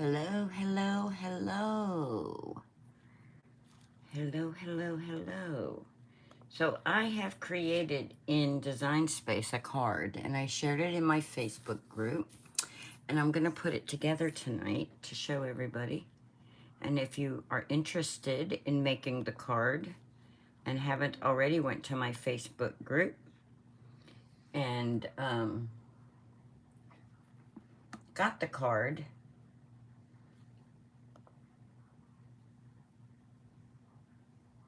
Hello, hello, hello. Hello, hello, hello. So I have created in Design Space a card, and I shared it in my Facebook group, and I'm going to put it together tonight to show everybody. And if you are interested in making the card and haven't already went to my Facebook group and got the card,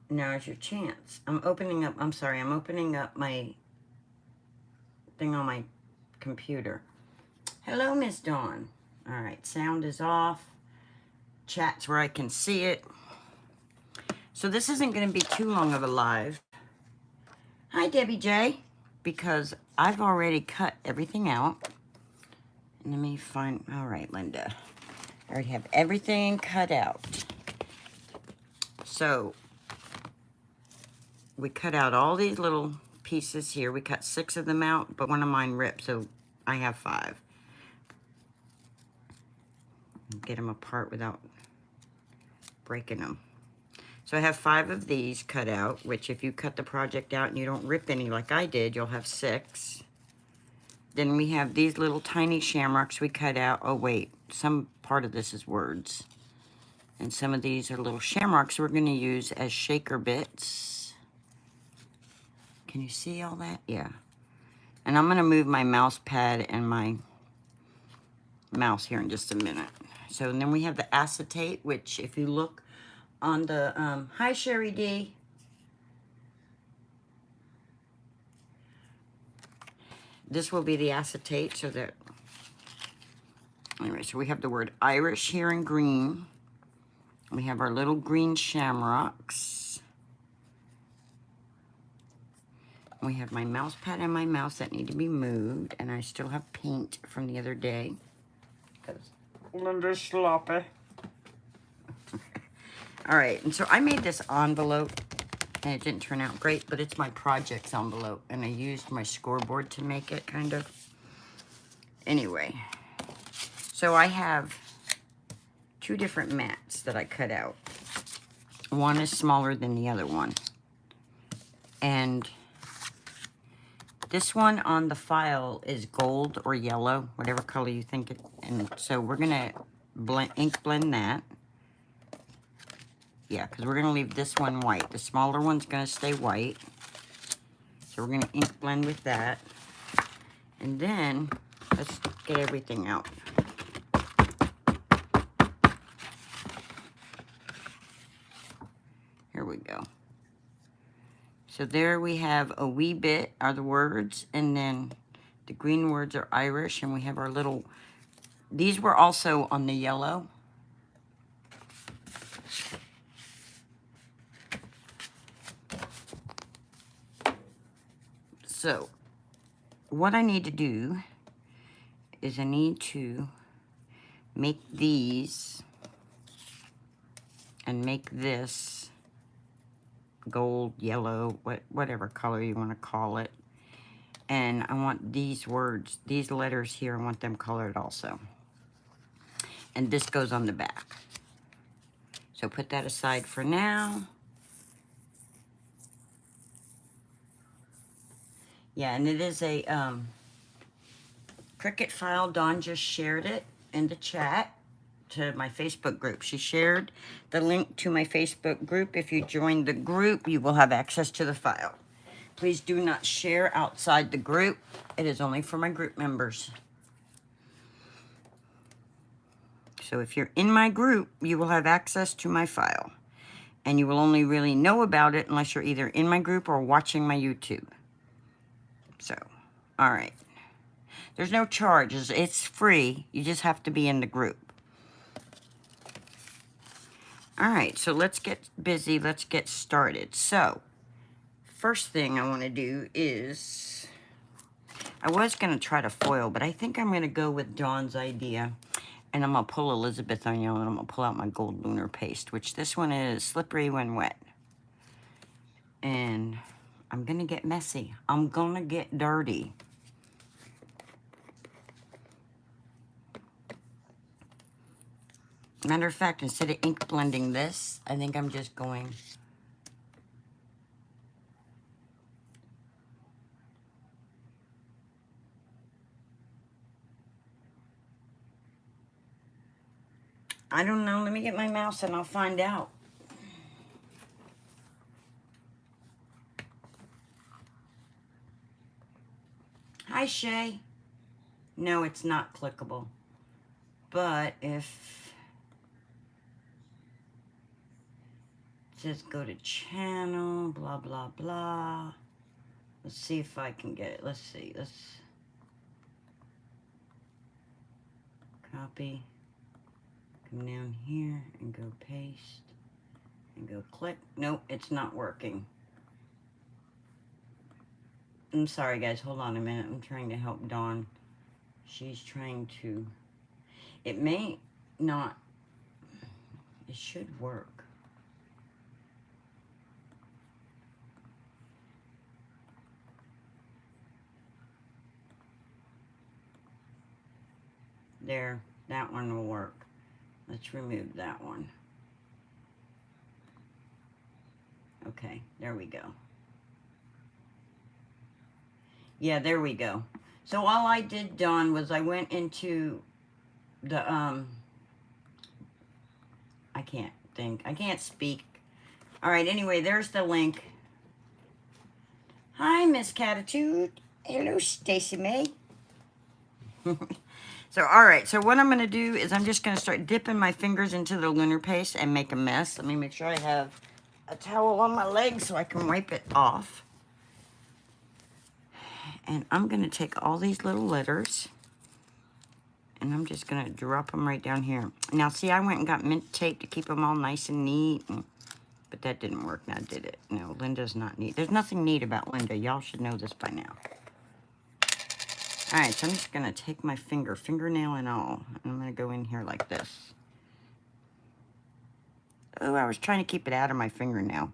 now's your chance. I'm opening up my thing on my computer. Hello, Miss Dawn. All right, sound is off. Chat's where I can see it. So this isn't going to be too long of a live. Hi, Debbie J. Because I've already cut everything out. Let me find, all right, Linda. I already have everything cut out. So we cut out all these little pieces here. We cut 6 of them out, but one of mine ripped, so I have 5. Get them apart without breaking them. So I have 5 of these cut out, which if you cut the project out and you don't rip any like I did, you'll have 6. Then we have these little tiny shamrocks we cut out. Oh wait, some part of this is words. And some of these are little shamrocks we're going to use as shaker bits. Can you see all that? Yeah. And I'm going to move my mouse pad and my mouse here in just a minute. So and then we have the acetate, which if you look on the, hi Sherry D. This will be the acetate so that, anyway, so we have the word Irish here in green. We have our little green shamrocks. We have my mouse pad and my mouse that need to be moved, and I still have paint from the other day. Because Linda's sloppy. All right, and so I made this envelope, and it didn't turn out great, but it's my projects envelope, and I used my scoreboard to make it, kind of. Anyway, so I have 2 different mats that I cut out. One is smaller than the other one. And this one on the file is gold or yellow, whatever color you think it, and so we're gonna ink blend that. Yeah, because we're gonna leave this one white. The smaller one's gonna stay white. So we're gonna ink blend with that. And then, let's get everything out. Here we go. So there we have a wee bit are the words, and then the green words are Irish, and we have our little, these were also on the yellow. So what I need to do is I need to make these and make this gold, yellow, whatever color you want to call it. And I want these words, these letters here, I want them colored also. And this goes on the back. So put that aside for now. Yeah, and it is a Cricut file. Dawn just shared it in the chat to my Facebook group. She shared the link to my Facebook group. If you join the group, you will have access to the file. Please do not share outside the group. It is only for my group members. So if you're in my group, you will have access to my file. And you will only really know about it unless you're either in my group or watching my YouTube. So, all right. There's no charges. It's free. You just have to be in the group. All right, so let's get busy. Let's get started. So, first thing I want to do is, I was going to try to foil, but I think I'm going to go with Dawn's idea. And I'm going to pull Elizabeth on you, and I'm going to pull out my gold lunar paste, which this one is slippery when wet. And I'm going to get messy. I'm going to get dirty. Matter of fact, instead of ink blending this, I think I'm just going... I don't know. Let me get my mouse and I'll find out. Hi, Shay. No, it's not clickable. But if... it says go to channel, blah, blah, blah. Let's see if I can get it. Let's see. Let's copy. Come down here and go paste and go click. Nope, it's not working. I'm sorry, guys. Hold on a minute. I'm trying to help Dawn. She's trying to... It may not... It should work. There. That one will work. Let's remove that one. Okay, there we go. Yeah, there we go. So all I did, Dawn, was I went into the, I can't think. I can't speak. All right, anyway, there's the link. Hi, Miss Catitude. Hello, Stacy May. So, all right, so what I'm going to do is I'm just going to start dipping my fingers into the lunar paste and make a mess. Let me make sure I have a towel on my leg so I can wipe it off. And I'm going to take all these little letters and I'm just going to drop them right down here. Now, see, I went and got mint tape to keep them all nice and neat, but that didn't work now, did it? No, Linda's not neat. There's nothing neat about Linda. Y'all should know this by now. All right, so I'm just going to take my fingernail and all, and I'm going to go in here like this. Oh, I was trying to keep it out of my fingernail.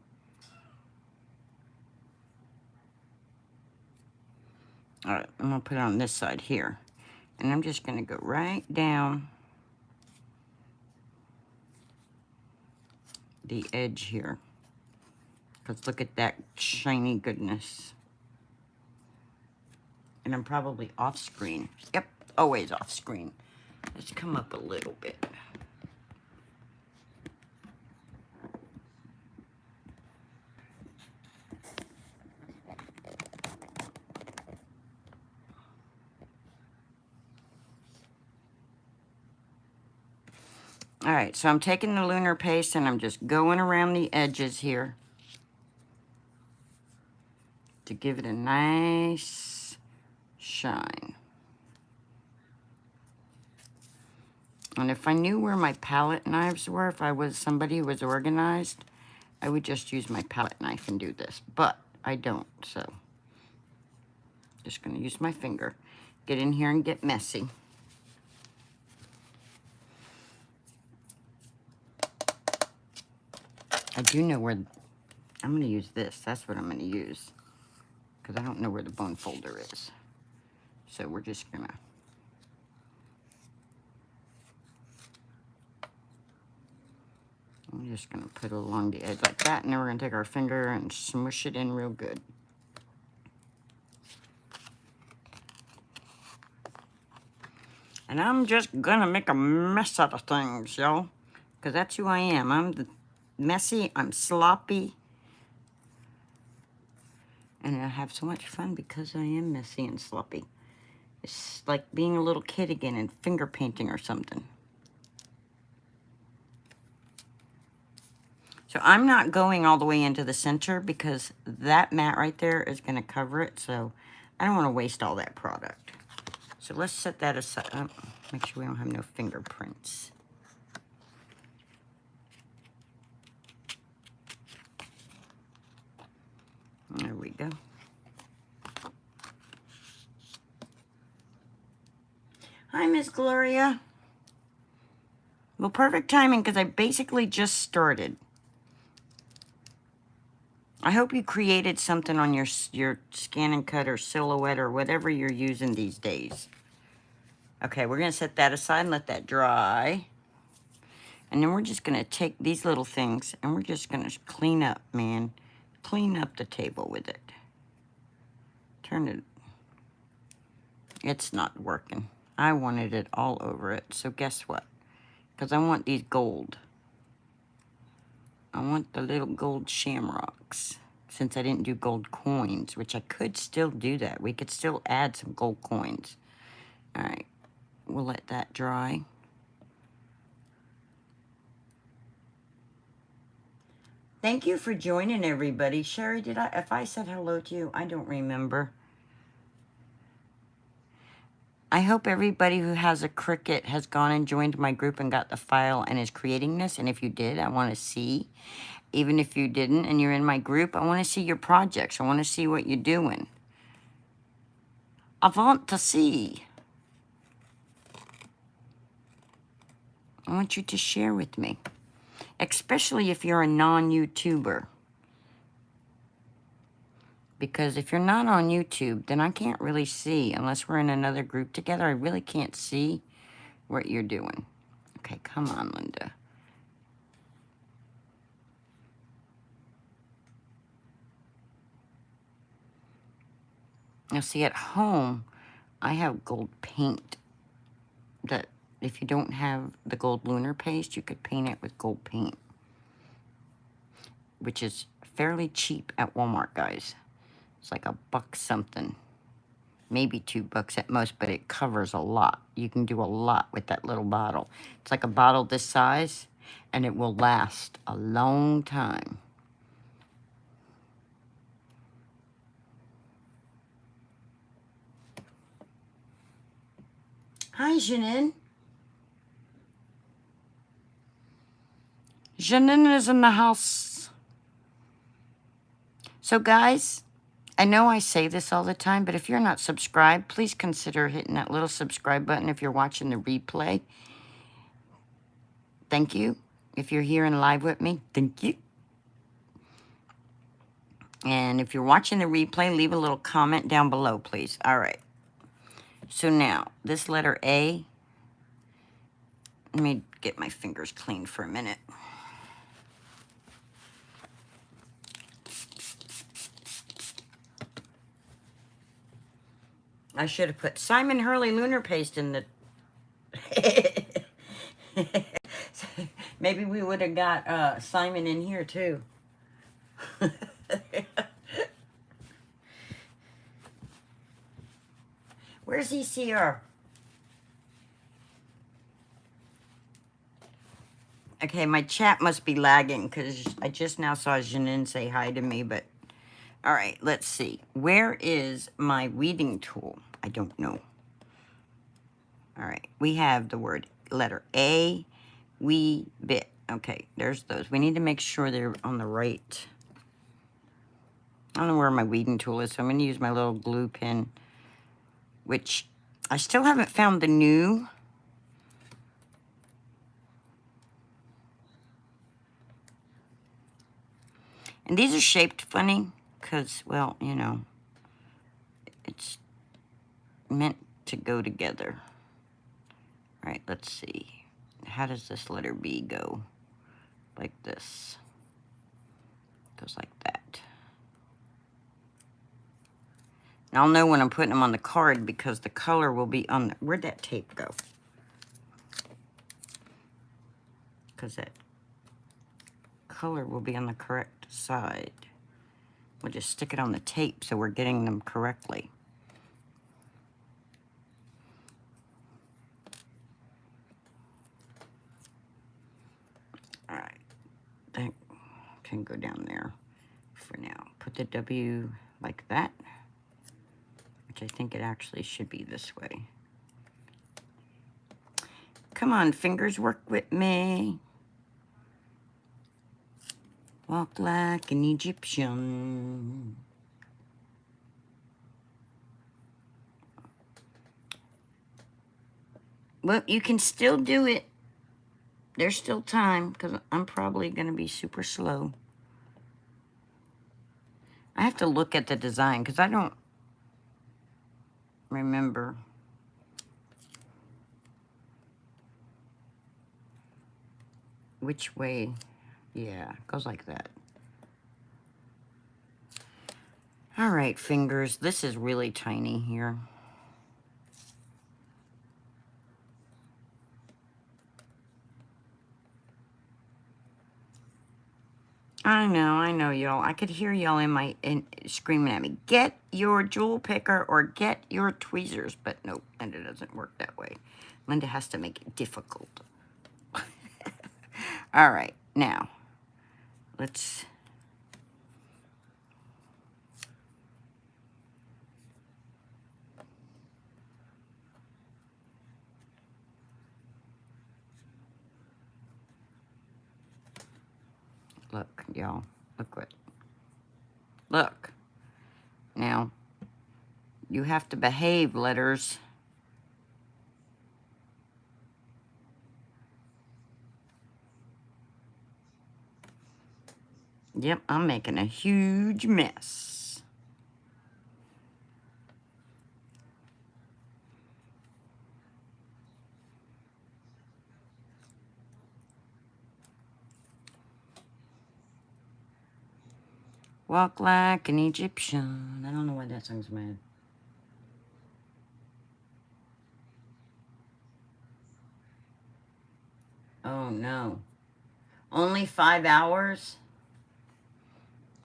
All right, I'm going to put it on this side here. And I'm just going to go right down the edge here. Because look at that shiny goodness. And I'm probably off screen. Yep, always off screen. Let's come up a little bit. All right, so I'm taking the lunar paste and I'm just going around the edges here to give it a nice shine. And if I knew where my palette knives were, if I was somebody who was organized, I would just use my palette knife and do this. But I don't, so just going to use my finger. Get in here and get messy. I do know where, I'm going to use this. That's what I'm going to use. Because I don't know where the bone folder is. So we're just going to. I'm just going to put it along the edge like that. And then we're going to take our finger and smush it in real good. And I'm just going to make a mess out of things, y'all. Because that's who I am. I'm messy. I'm sloppy. And I have so much fun because I am messy and sloppy. It's like being a little kid again and finger painting or something. So I'm not going all the way into the center because that mat right there is going to cover it. So I don't want to waste all that product. So let's set that aside. Oh, make sure we don't have no fingerprints. There we go. Hi, Miss Gloria. Well, perfect timing because I basically just started. I hope you created something on your scan and cut or silhouette or whatever you're using these days. Okay, we're going to set that aside and let that dry. And then we're just going to take these little things and we're just going to clean up, man. Clean up the table with it. Turn it. It's not working. I wanted it all over it. So guess what? Because I want these gold. I want the little gold shamrocks. Since I didn't do gold coins, which I could still do that. We could still add some gold coins. All right. We'll let that dry. Thank you for joining, everybody. Sherry, if I said hello to you, I don't remember. I hope everybody who has a Cricut has gone and joined my group and got the file and is creating this. And if you did, I want to see. Even if you didn't and you're in my group, I want to see your projects. I want to see what you're doing. I want to see. I want you to share with me. Especially if you're a non-YouTuber. Because if you're not on YouTube, then I can't really see. Unless we're in another group together, I really can't see what you're doing. Okay, come on, Linda. Now, see, at home, I have gold paint that if you don't have the gold lunar paste, you could paint it with gold paint, which is fairly cheap at Walmart, guys. It's like $1 something, maybe $2 at most, but it covers a lot. You can do a lot with that little bottle. It's like a bottle this size, and it will last a long time. Hi, Janine. Janine is in the house. So, guys, I know I say this all the time, but if you're not subscribed, please consider hitting that little subscribe button if you're watching the replay. Thank you. If you're here and live with me, thank you. And if you're watching the replay, leave a little comment down below, please. All right. So now, this letter A, let me get my fingers clean for a minute. I should have put Simon Hurley Lunar Paste in the... Maybe we would have got Simon in here, too. Where's ECR? Okay, my chat must be lagging because I just now saw Janine say hi to me, but... All right, let's see. Where is my weeding tool? I don't know. All right, we have the word letter A, wee bit. Okay, there's those. We need to make sure they're on the right. I don't know where my weeding tool is, so I'm going to use my little glue pen, which I still haven't found the new. And these are shaped funny because, well, you know, it's meant to go together. All right, let's see. How does this letter B go? Like this. Goes like that. And I'll know when I'm putting them on the card because the color will be on the... Where'd that tape go? Because that color will be on the correct side. We'll just stick it on the tape so we're getting them correctly. All right. That can go down there for now. Put the W like that, which I think it actually should be this way. Come on, fingers, work with me. Walk like an Egyptian. Well, you can still do it. There's still time, because I'm probably going to be super slow. I have to look at the design, because I don't remember. which way? Yeah, it goes like that. All right, fingers. This is really tiny here. I know, y'all. I could hear y'all screaming at me, get your jewel picker or get your tweezers. But nope, Linda doesn't work that way. Linda has to make it difficult. All right, now, let's... Look, y'all. Look what... Look. Now, you have to behave, letters. Yep, I'm making a huge mess. Walk like an Egyptian. I don't know why that song's mad. Oh, no. Only 5 hours?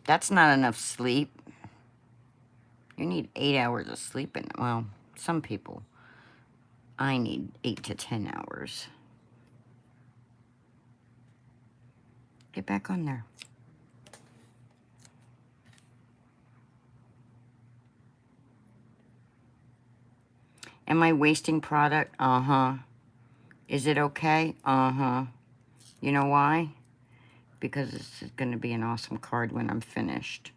That's not enough sleep. You need 8 hours of sleep. Well, some people. I need 8 to 10 hours. Get back on there. Am I wasting product? Uh-huh. Is it okay? Uh-huh. You know why? Because this is going to be an awesome card when I'm finished.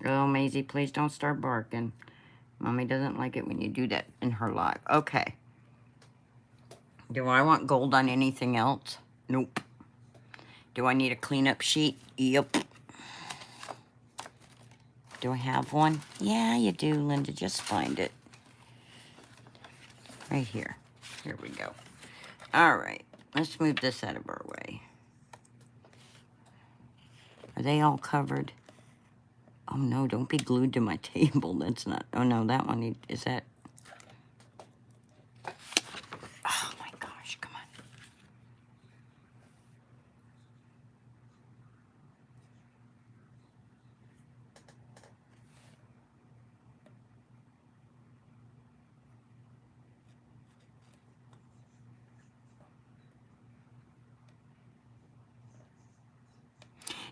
Oh, Maisie, please don't start barking. Mommy doesn't like it when you do that in her live. Okay. Do I want gold on anything else? Nope. Do I need a cleanup sheet? Yep. Do I have one? Yeah, you do, Linda. Just find it. Right here. Here we go. All right. Let's move this out of our way. Are they all covered? Oh, no. Don't be glued to my table. That's not... Oh, no. That one... Is that... Oh, my gosh. Come on.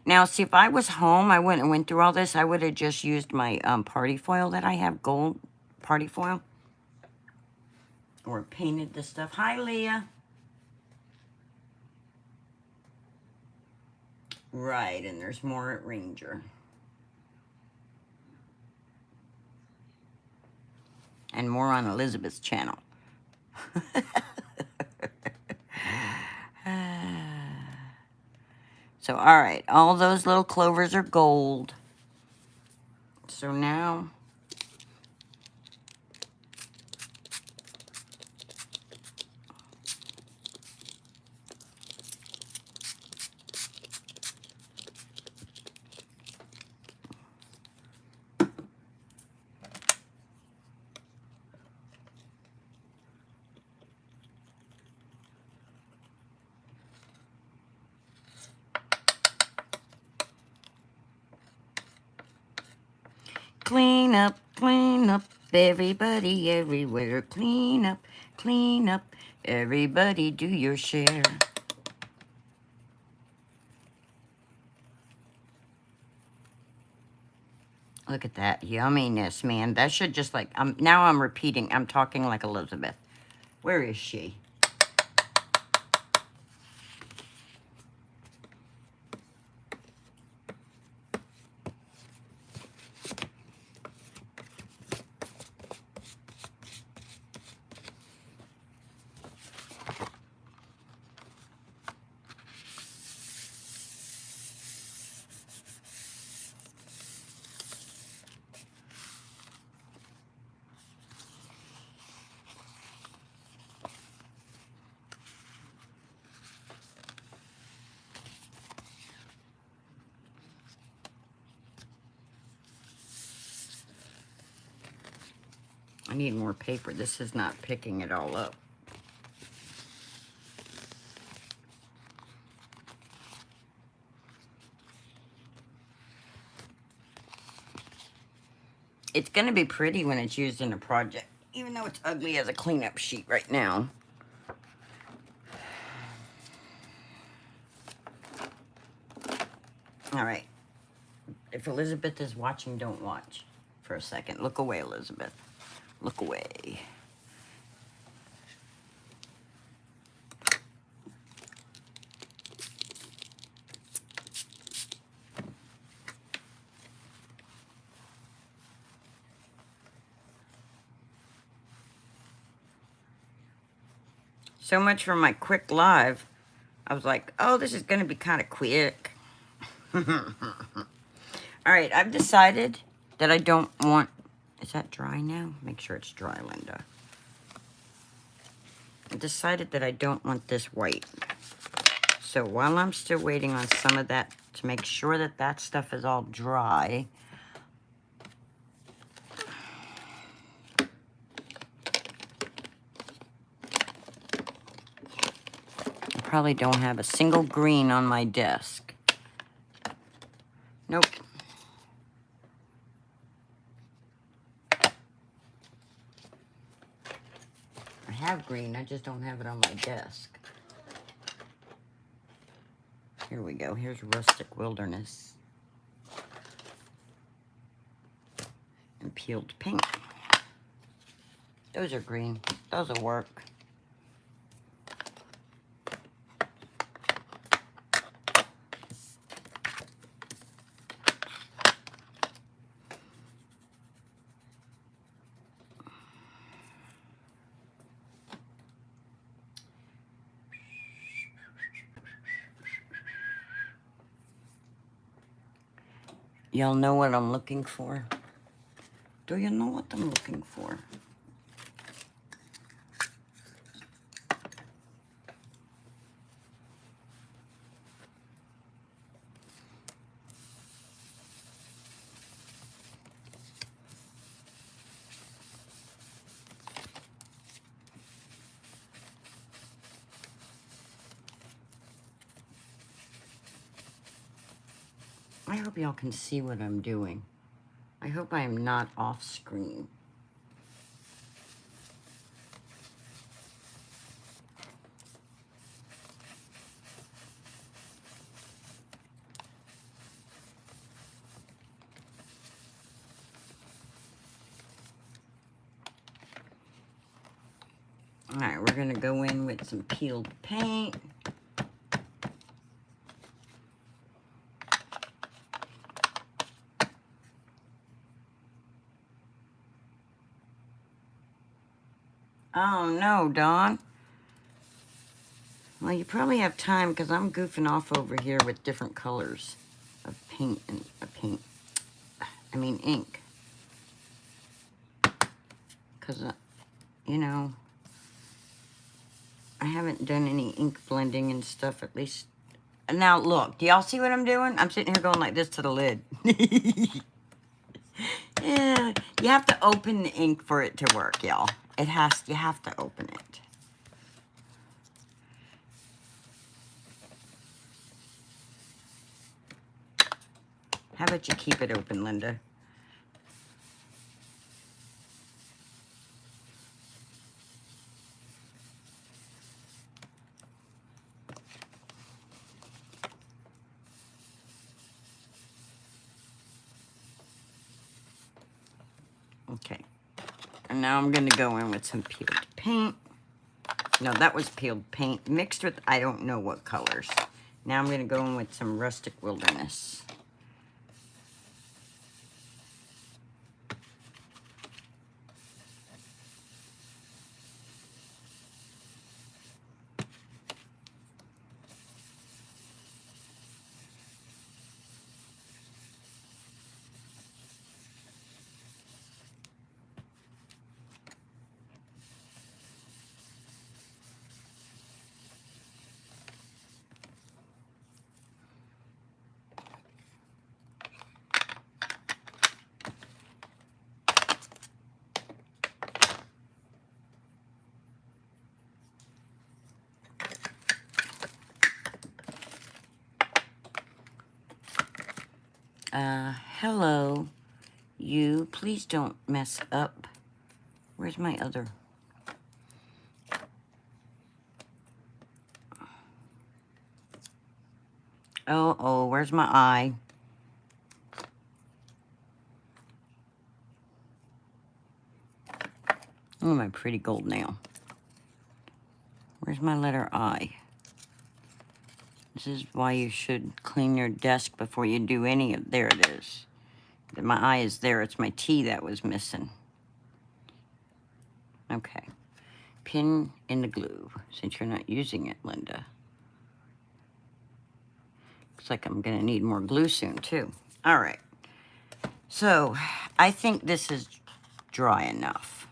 Now, see, if I was home, I wouldn't have went through all this. I would have just used my party foil that I have, gold party foil. Or painted the stuff. Hi, Leah. Right, and there's more at Ranger. And more on Elizabeth's channel. So, all right, all those little clovers are gold. So now, clean up, everybody, everywhere. Clean up, everybody, do your share. Look at that yumminess, man. That should just like, now I'm repeating. I'm talking like Elizabeth. Where is she? I need more paper. This is not picking it all up. It's going to be pretty when it's used in a project, even though it's ugly as a cleanup sheet right now. All right. If Elizabeth is watching, don't watch for a second. Look away, Elizabeth. Look away. So much for my quick live. I was like, oh, this is going to be kind of quick. All right, I've decided that I don't want... Is that dry now? Make sure it's dry, Linda. I decided that I don't want this white. So while I'm still waiting on some of that to make sure that that stuff is all dry... Probably don't have a single green on my desk. Nope. I have green, I just don't have it on my desk. Here we go, here's Rustic Wilderness. And Peeled Pink. Those are green, those will work. Y'all know what I'm looking for? Do you know what I'm looking for? I hope y'all can see what I'm doing. I hope I am not off screen. All right, we're gonna go in with some peeled paint. Oh no, Dawn. Well, you probably have time because I'm goofing off over here with different colors of paint and ink. Because, you know, I haven't done any ink blending and stuff, at least. Now, look, do y'all see what I'm doing? I'm sitting here going like this to the lid. Yeah, you have to open the ink for it to work, y'all. You have to open it. How about you keep it open, Linda? Okay. And now I'm going to go in with some peeled paint. No, that was peeled paint mixed with I don't know what colors. Now I'm going to go in with some Rustic Wilderness. Hello, you. Please don't mess up. Where's my other? Oh, where's my eye? Oh, my pretty gold nail. Where's my letter I? This is why you should clean your desk before you do any of... There it is. My I is there. It's my T that was missing. Okay. Pin in the glue, since you're not using it, Linda. Looks like I'm going to need more glue soon, too. All right. So, I think this is dry enough.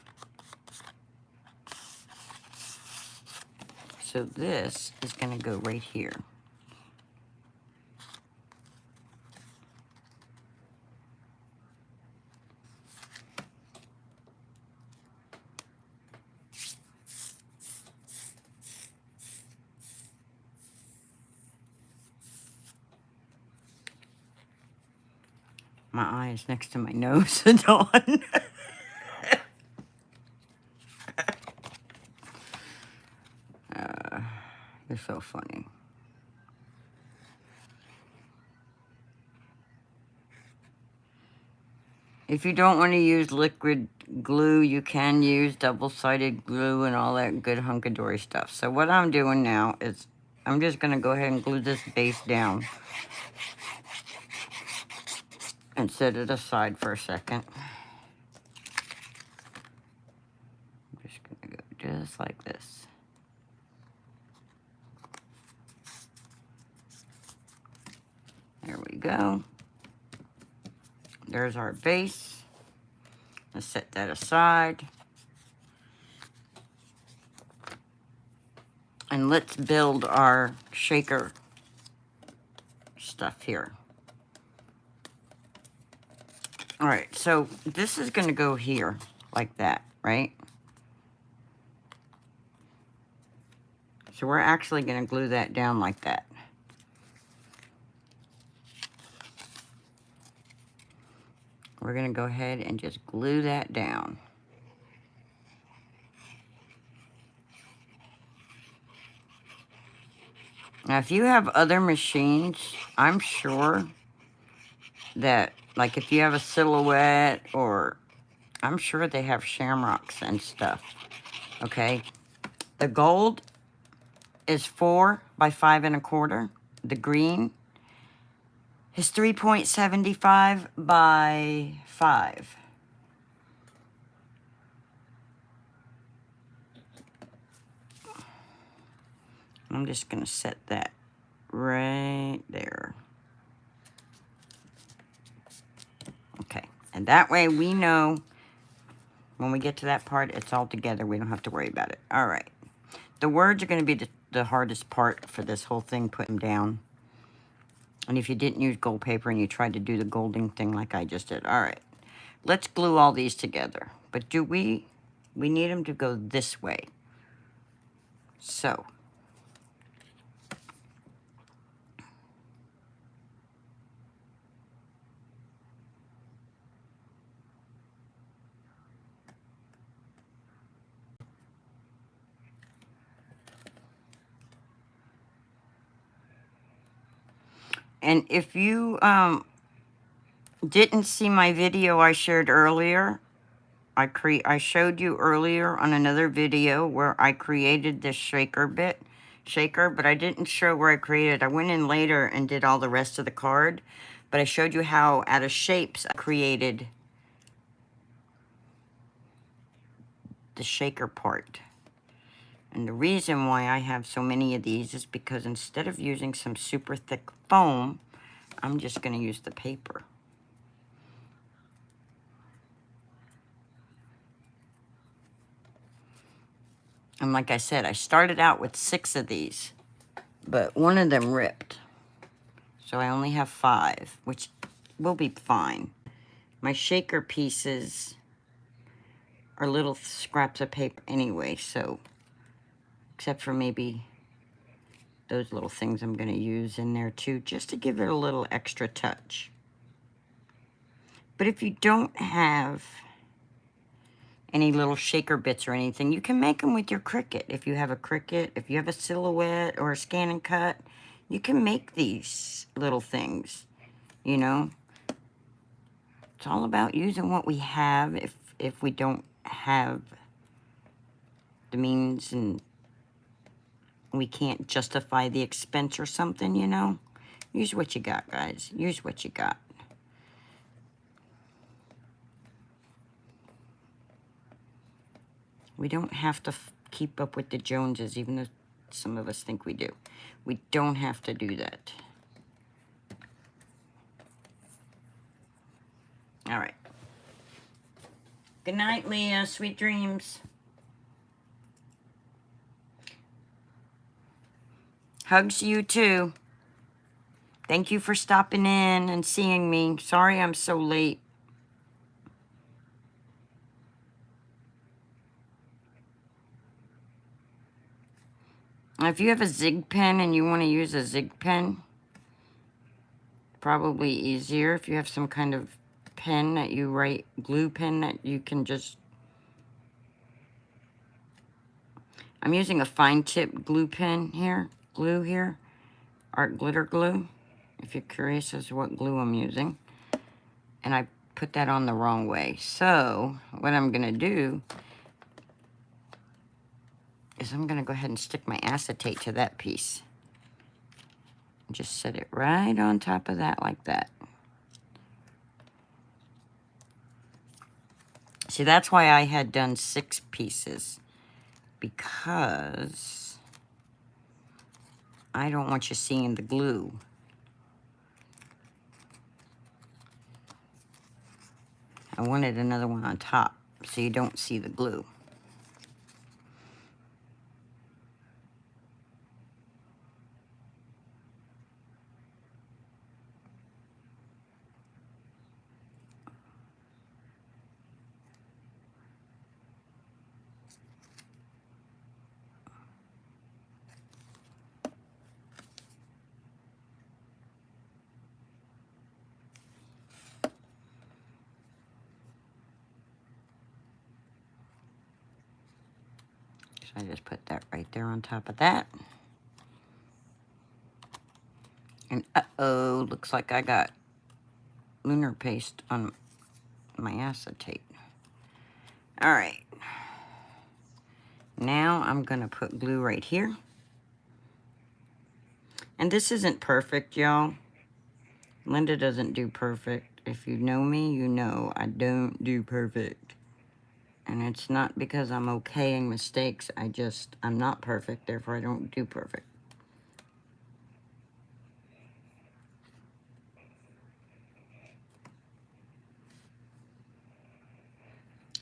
So this is going to go right here. My eye is next to my nose, Dawn. You're so funny. If you don't want to use liquid glue, you can use double-sided glue and all that good hunkadory stuff. So what I'm doing now is I'm just going to go ahead and glue this base down and set it aside for a second. I'm just going to go just like this. There we go. There's our base. Let's set that aside. And let's build our shaker stuff here. All right, so this is going to go here like that, right? So we're actually going to glue that down like that. We're going to go ahead and just glue that down. Now, if you have other machines, I'm sure that, like if you have a Silhouette, or I'm sure they have Shamrocks and stuff, okay? The gold is 4 by 5 1/4. The green is 3.75 by 5. I'm just going to set that right there. Okay, and that way we know when we get to that part, it's all together. We don't have to worry about it. All right. The words are going to be the hardest part for this whole thing, put them down. And if you didn't use gold paper and you tried to do the golding thing like I just did. All right. Let's glue all these together. But do we need them to go this way. So. And if you didn't see my video I shared earlier, I showed you earlier on another video where I created this shaker, but I didn't show where I created. I went in later and did all the rest of the card, but I showed you how out of shapes I created the shaker part. And the reason why I have so many of these is because instead of using some super thick foam, I'm just going to use the paper. And like I said, I started out with 6 of these, but one of them ripped. So I only have 5, which will be fine. My shaker pieces are little scraps of paper anyway, so except for maybe those little things I'm going to use in there too, just to give it a little extra touch. But if you don't have any little shaker bits or anything, you can make them with your Cricut. If you have a Cricut, if you have a Silhouette or a Scan and Cut, you can make these little things, you know. It's all about using what we have if we don't have the means and we can't justify the expense or something, you know. Use what you got, guys. Use what you got. We don't have to keep up with the Joneses, even though some of us think we do. We don't have to do that. All right. Good night, Leah. Sweet dreams. Hugs to you, too. Thank you for stopping in and seeing me. Sorry I'm so late. If you have a zig pen and you want to use a zig pen, probably easier. If you have some kind of pen that you write, glue pen that you can just... I'm using a fine tip glue pen here, art glitter glue, if you're curious as to what glue I'm using. And I put that on the wrong way. So what I'm gonna do is I'm gonna go ahead and stick my acetate to that piece. Just set it right on top of that like that. See, that's why I had done 6 pieces, because I don't want you seeing the glue. I wanted another one on top so you don't see the glue. So I just put that right there on top of that. And uh-oh, looks like I got lunar paste on my acetate. All right. Now I'm gonna put glue right here. And this isn't perfect, y'all. Linda doesn't do perfect. If you know me, you know I don't do perfect. And it's not because I'm okaying mistakes. I'm not perfect, therefore I don't do perfect.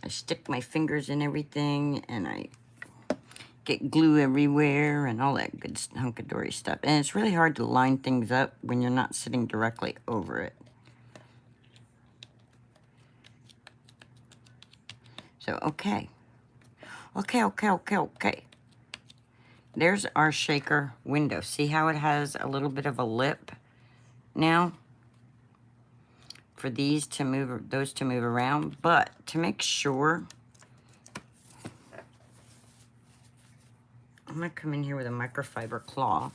I stick my fingers in everything, and I get glue everywhere and all that good hunkadory stuff. And it's really hard to line things up when you're not sitting directly over it. So, okay. Okay. There's our shaker window. See how it has a little bit of a lip now? For these to move, those to move around. But to make sure, I'm gonna come in here with a microfiber cloth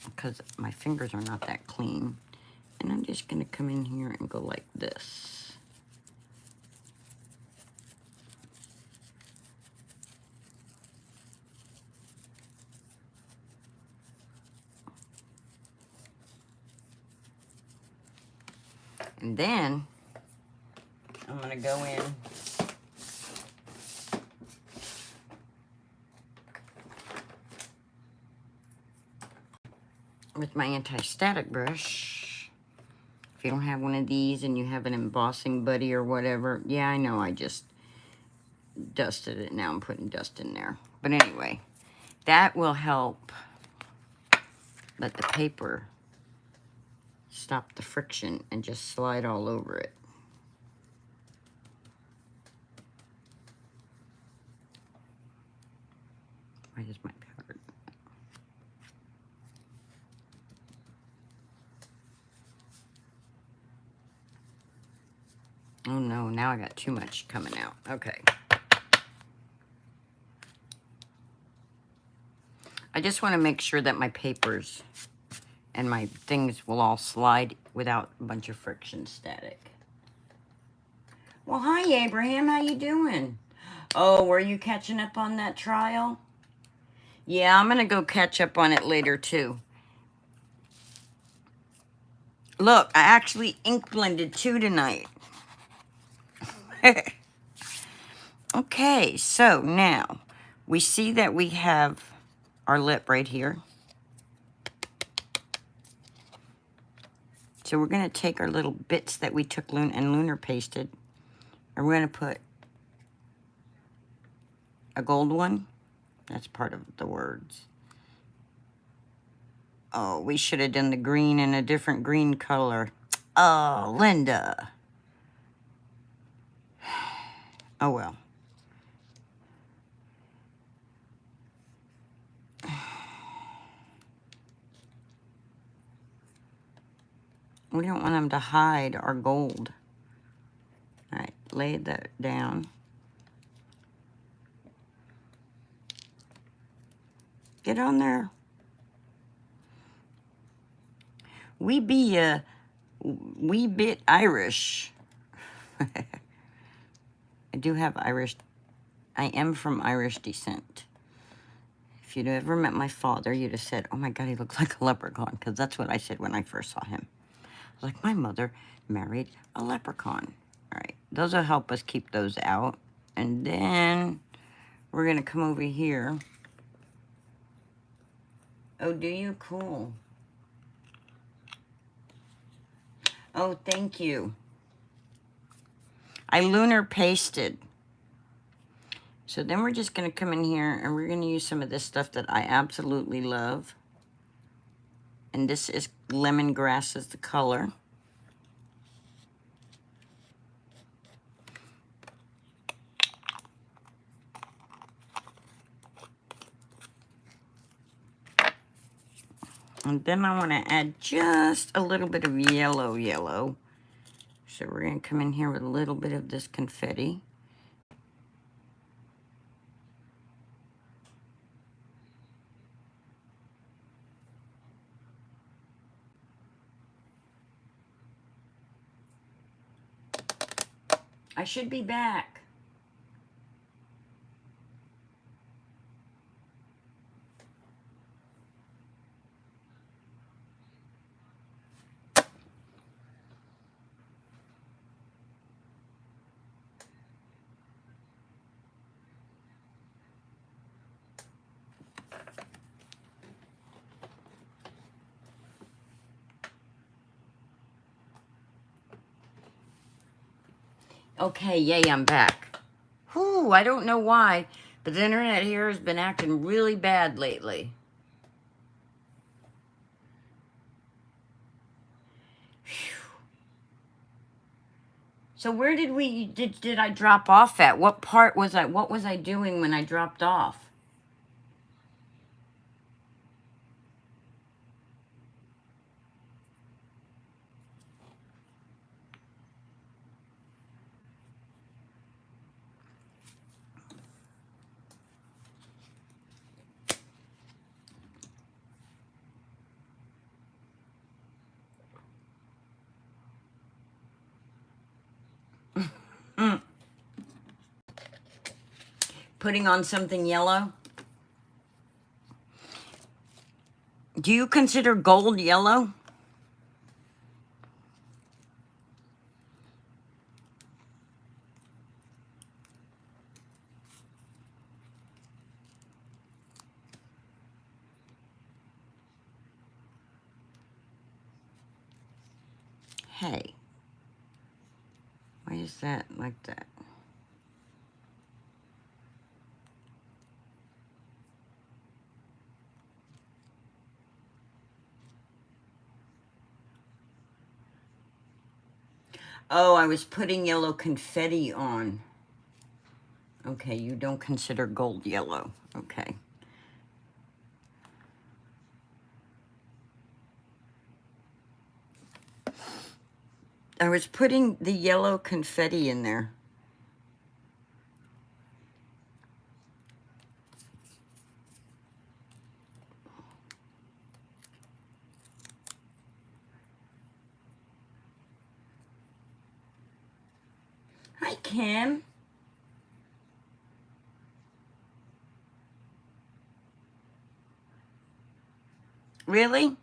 because my fingers are not that clean. And I'm just gonna come in here and go like this. And then I'm gonna go in with my anti-static brush. If you don't have one of these and you have an embossing buddy or whatever, yeah, I know I just dusted it. Now I'm putting dust in there. But anyway, that will help let the paper stop the friction and just slide all over it. Why is my powder? now I got too much coming out. Okay. I just want to make sure that my papers and my things will all slide without a bunch of friction static. Well, hi, Abraham. How you doing? Oh, were you catching up on that trial? Yeah, I'm going to go catch up on it later, too. Look, I actually ink blended 2 tonight. Okay, so now we see that we have our lip right here. So we're going to take our little bits that we took and lunar pasted, and we're going to put a gold one. That's part of the words. Oh, we should have done the green in a different green color. Oh, Linda. Oh, well. We don't want them to hide our gold. All right, lay that down. Get on there. We be a wee bit Irish. I do have Irish. I am from Irish descent. If you'd ever met my father, you'd have said, oh my God, he looks like a leprechaun, because that's what I said when I first saw him. I was like, my mother married a leprechaun. All right, those will help us keep those out. And then we're going to come over here. Oh, do you? Cool. Oh, thank you. I lunar pasted. So then we're just going to come in here and we're going to use some of this stuff that I absolutely love. And this is lemongrass is the color. And then I want to add just a little bit of yellow. So we're going to come in here with a little bit of this confetti. I should be back. Okay, yay, I'm back. Whew, I don't know why, but the internet here has been acting really bad lately. Whew. So where did I drop off at? What was I doing when I dropped off? Putting on something yellow? Do you consider gold yellow? Hey, why is that like that? Oh, I was putting yellow confetti on. Okay, you don't consider gold yellow. Okay. I was putting the yellow confetti in there. Hi, Kim. Really?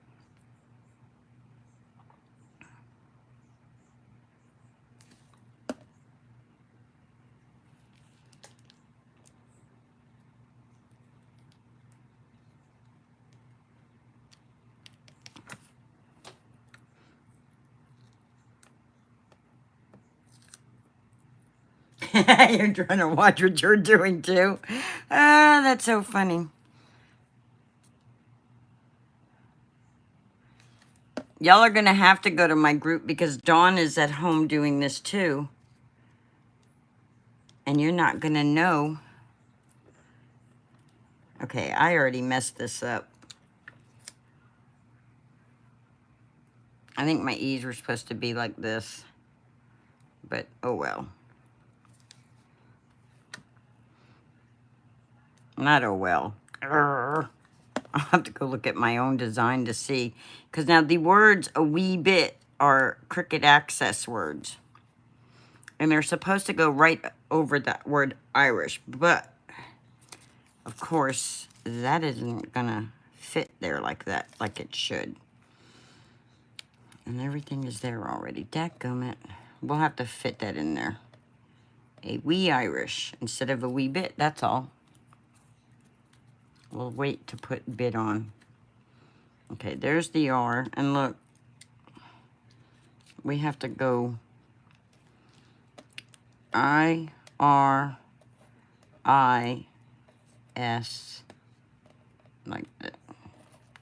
You're trying to watch what you're doing too. Ah, that's so funny. Y'all are going to have to go to my group because Dawn is at home doing this too. And you're not going to know. Okay, I already messed this up. I think my E's were supposed to be like this. But, oh well. Not oh well. I'll have to go look at my own design to see. Because now the words a wee bit are Cricut Access words. And they're supposed to go right over that word Irish. But, of course, that isn't going to fit there like that, like it should. And everything is there already. Dadgummit. We'll have to fit that in there. A wee Irish instead of a wee bit, that's all. We'll wait to put bit on. Okay, there's the R. And look, we have to go I, R, I, S, like that.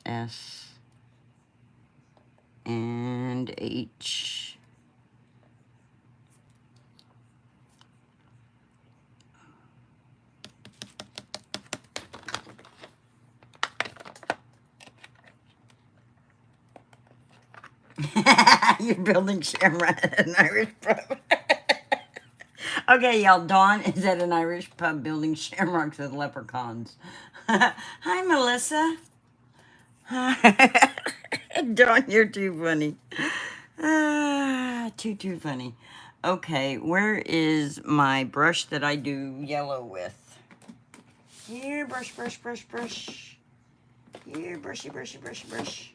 S, and H. You're building Shamrock at an Irish pub. Okay, y'all, Dawn is at an Irish pub building shamrocks with leprechauns. Hi, Melissa. Hi. Dawn, you're too funny. Too funny. Okay, where is my brush that I do yellow with? Here, brush, brush, brush, brush. Here, brushy, brushy, brushy, brush.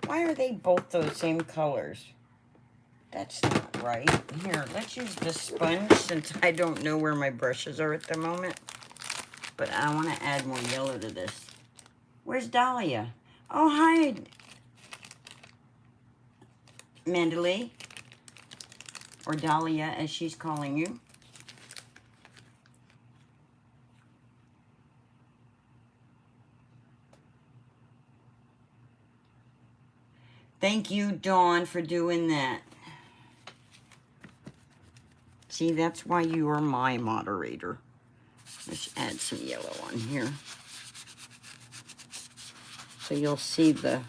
Why are they both those same colors? That's not right. Here, let's use the sponge since I don't know where my brushes are at the moment. But I want to add more yellow to this. Where's Dahlia? Oh, hi, Mandalee. Or Dahlia, as she's calling you. Thank you, Dawn, for doing that. See, that's why you are my moderator. Let's add some yellow on here. So you'll see the...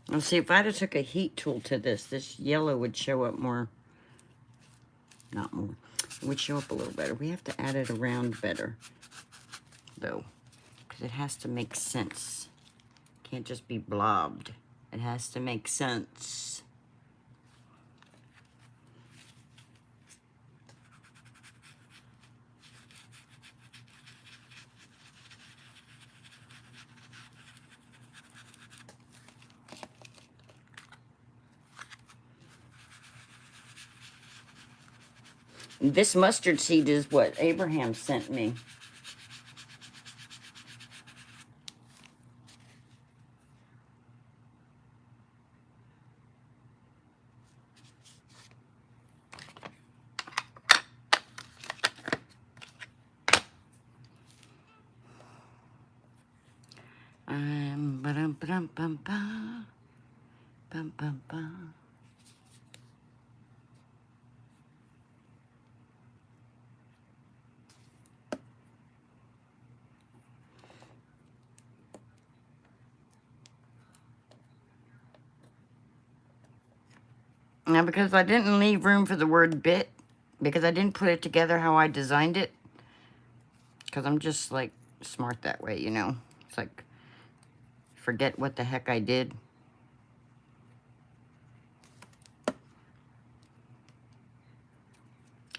Now see, if I'd have took a heat tool to this yellow would show up more. Not more. It would show up a little better. We have to add it around better, though, because it has to make sense. Can't just be blobbed. It has to make sense. This mustard seed is what Abraham sent me. Ba-dum, ba-dum, bum, ba. Bum, bum, bum. Now, because I didn't leave room for the word bit, because I didn't put it together how I designed it, because I'm just, like, smart that way, you know? It's like, forget what the heck I did.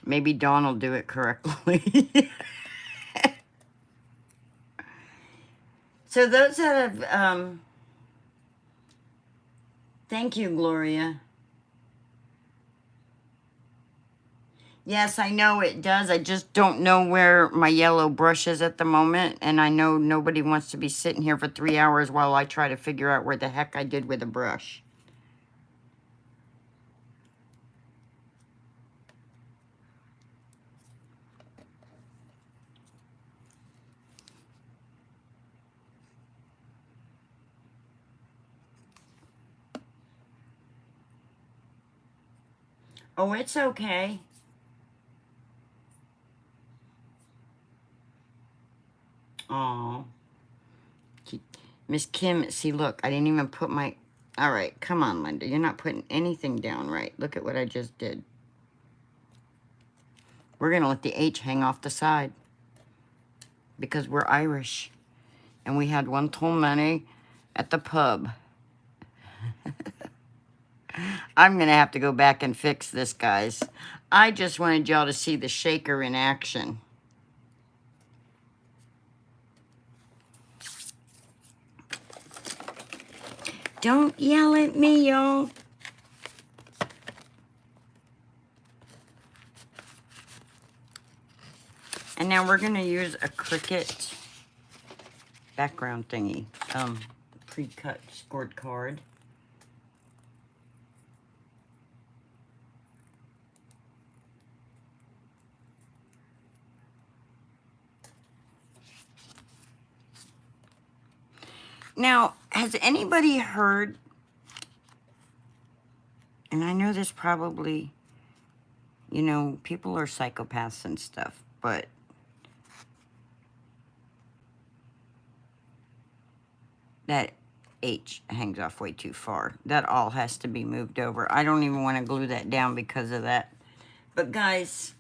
Maybe Dawn will do it correctly. So those that have, thank you, Gloria. Yes, I know it does. I just don't know where my yellow brush is at the moment. And I know nobody wants to be sitting here for 3 hours while I try to figure out where the heck I did with a brush. Oh, it's okay. Aw. Miss Kim, see, look, I didn't even put my... All right, come on, Linda. You're not putting anything down right. Look at what I just did. We're going to let the H hang off the side because we're Irish. And we had one too many at the pub. I'm going to have to go back and fix this, guys. I just wanted y'all to see the shaker in action. Don't yell at me, y'all. And now we're going to use a Cricut background thingy. Pre-cut scored card. Now, has anybody heard, and I know this probably, you know, people are psychopaths and stuff, but that H hangs off way too far. That all has to be moved over. I don't even want to glue that down because of that. But guys,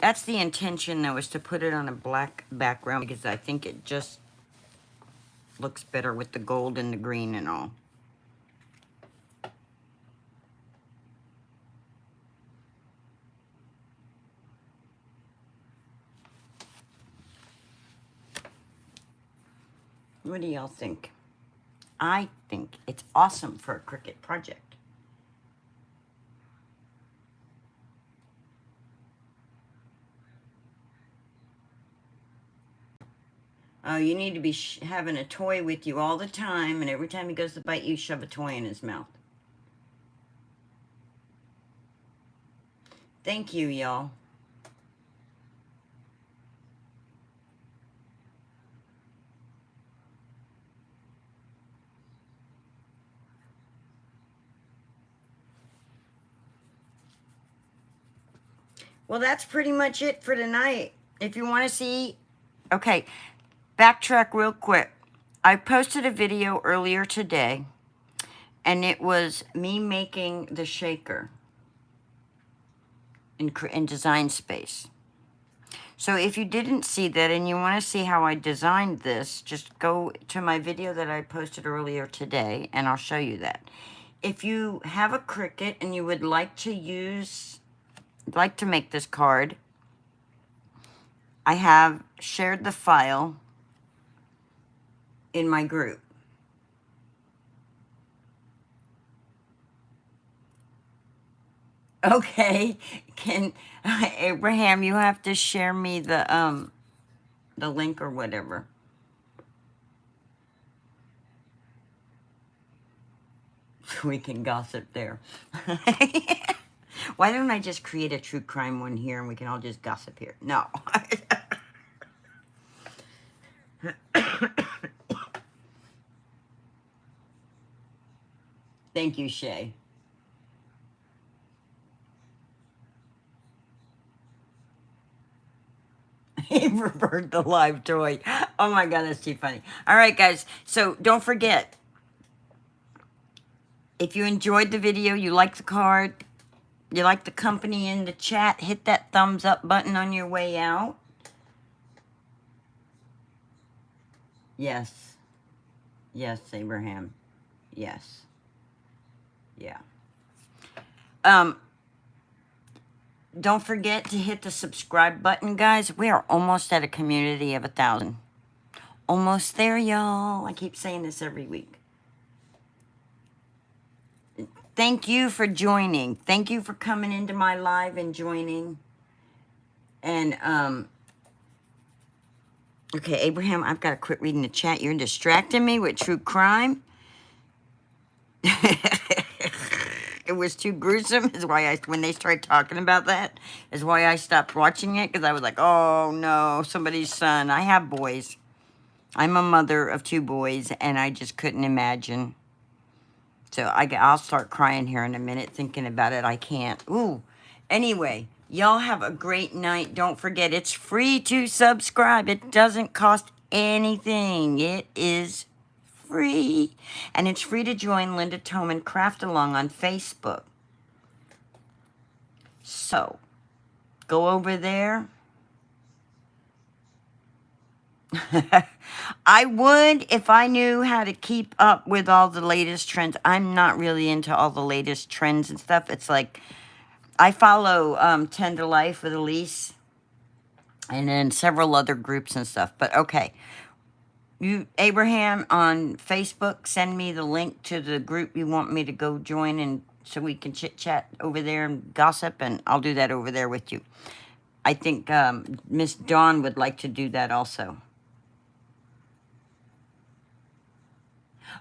that's the intention, though, is to put it on a black background because I think it just looks better with the gold and the green and all. What do y'all think? I think it's awesome for a Cricut project. Oh, you need to be having a toy with you all the time, and every time he goes to bite you, shove a toy in his mouth. Thank you, y'all. Well, that's pretty much it for tonight. If you want to see... Okay, backtrack real quick. I posted a video earlier today, and it was me making the shaker in Design Space. So if you didn't see that and you want to see how I designed this, just go to my video that I posted earlier today, and I'll show you that. If you have a Cricut and you would like to make this card, I have shared the file in my group. Okay, Abraham, you have to share me the link or whatever. so we can gossip there. Why don't I just create a true crime one here and we can all just gossip here? No. Thank you, Shay. He preferred the live toy. Oh my God, that's too funny. All right, guys. So don't forget, if you enjoyed the video, you like the card, you like the company in the chat, hit that thumbs up button on your way out. Yes. Yes, Abraham. Yes. Yeah. Don't forget to hit the subscribe button, guys. We are almost at a community of 1,000. Almost there, y'all. I keep saying this every week. Thank you for joining. Thank you for coming into my live and joining. And, okay, Abraham, I've got to quit reading the chat. You're distracting me with true crime. It was too gruesome, is why when they started talking about that, is why I stopped watching it, because I was like, oh no, somebody's son. I have boys. I'm a mother of 2 boys, and I just couldn't imagine. So I'll start crying here in a minute thinking about it. I can't. Ooh. Anyway, y'all have a great night. Don't forget, it's free to subscribe. It doesn't cost anything. It is free. And it's free to join Linda Toman Craft Along on Facebook. So, go over there. I would if I knew how to keep up with all the latest trends. I'm not really into all the latest trends and stuff. It's like, I follow 10 to Life with Elise and then several other groups and stuff. But okay. You, Abraham, on Facebook, send me the link to the group you want me to go join, and so we can chit-chat over there and gossip, and I'll do that over there with you. I think Miss Dawn would like to do that also.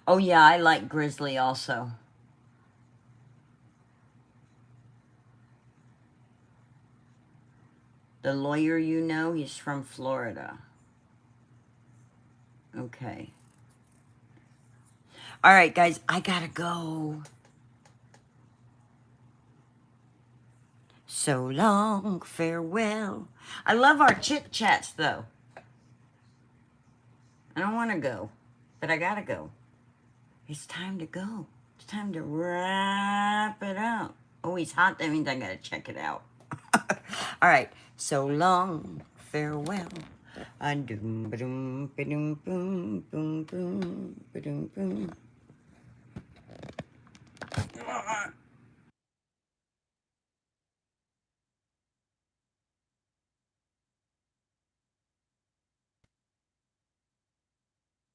Oh, yeah, I like Grizzly also. The lawyer you know, he's from Florida. Okay. All right, guys, I gotta go. So long, farewell. I love our chit-chats, though. I don't want to go, but I gotta go. It's time to go. It's time to wrap it up. Oh, he's hot. That means I gotta check it out. All right. So long, farewell. Doom, ba-doom, ba-doom, boom, boom, boom, ba-doom, boom.